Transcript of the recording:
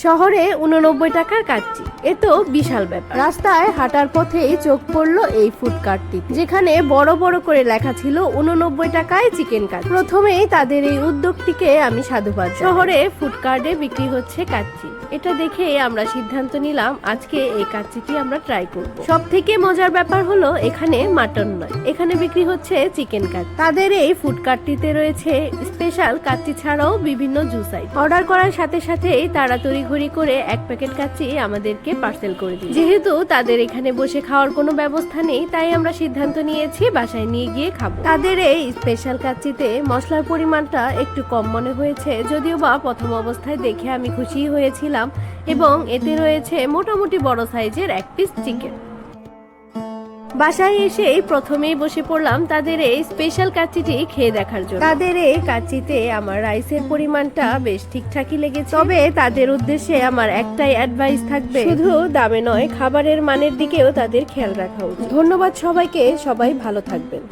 শহরে 89 টাকার কাচ্চি, এ তো বিশাল ব্যাপার। রাস্তায় হাঁটার পথেই চোখ পড়লো এই ফুড কার্টটি, যেখানে বড় বড় করে লেখা ছিল 89 টাকায় চিকেন কাট। প্রথমেই তাদের এই উদ্যোগটিকে আমি সাধুবাদ। শহরে ফুড কার্টে বিক্রি হচ্ছে কাচ্চি, এটা দেখে আমরা সিদ্ধান্ত নিলাম আজকে এই কাচ্চিটি আমরা ট্রাই করব। সব থেকে মজার ব্যাপার হলো এখানে মাটন নয়, এখানে বিক্রি হচ্ছে চিকেন কাট। তাদের এই ফুড কার্টটিতে রয়েছে স্পেশাল কাচ্চি ছাড়াও বিভিন্ন জুস আইটেম। অর্ডার করার সাথে সাথেই তারা তড়িঘড়ি করে এক প্যাকেট কাচ্চি আমাদেরকে পার্সেল করে দিল। যেহেতু তাদের এখানে বসে খাওয়ার কোনো ব্যবস্থা নেই, তাই আমরা সিদ্ধান্ত নিয়েছি বাসায় নিয়ে গিয়ে খাবো। তাদের এই স্পেশাল কাচ্চিতে মশলার পরিমাণটা একটু কম মনে হয়েছে, যদিও বা প্রথম অবস্থায় দেখে আমি খুশি হয়েছিলাম, এবং এতে রয়েছে মোটামুটি বড় সাইজের এক পিস চিকেন। বাসায় এসে প্রথমেই বসে পড়লাম তাদের এই স্পেশাল কাচ্চিটি খেয়ে দেখার জন্য। তাদের এই কাচ্চিতে আমার রাইসের পরিমাণটা বেশ ঠিকঠাকই লেগেছে, তবে তাদের উদ্দেশ্যে আমার একটাই অ্যাডভাইস থাকবে, শুধু দামে নয় খাবারের মানের দিকেও তাদের খেয়াল রাখা উচিত। ধন্যবাদ সবাইকে, সবাই ভালো থাকবেন।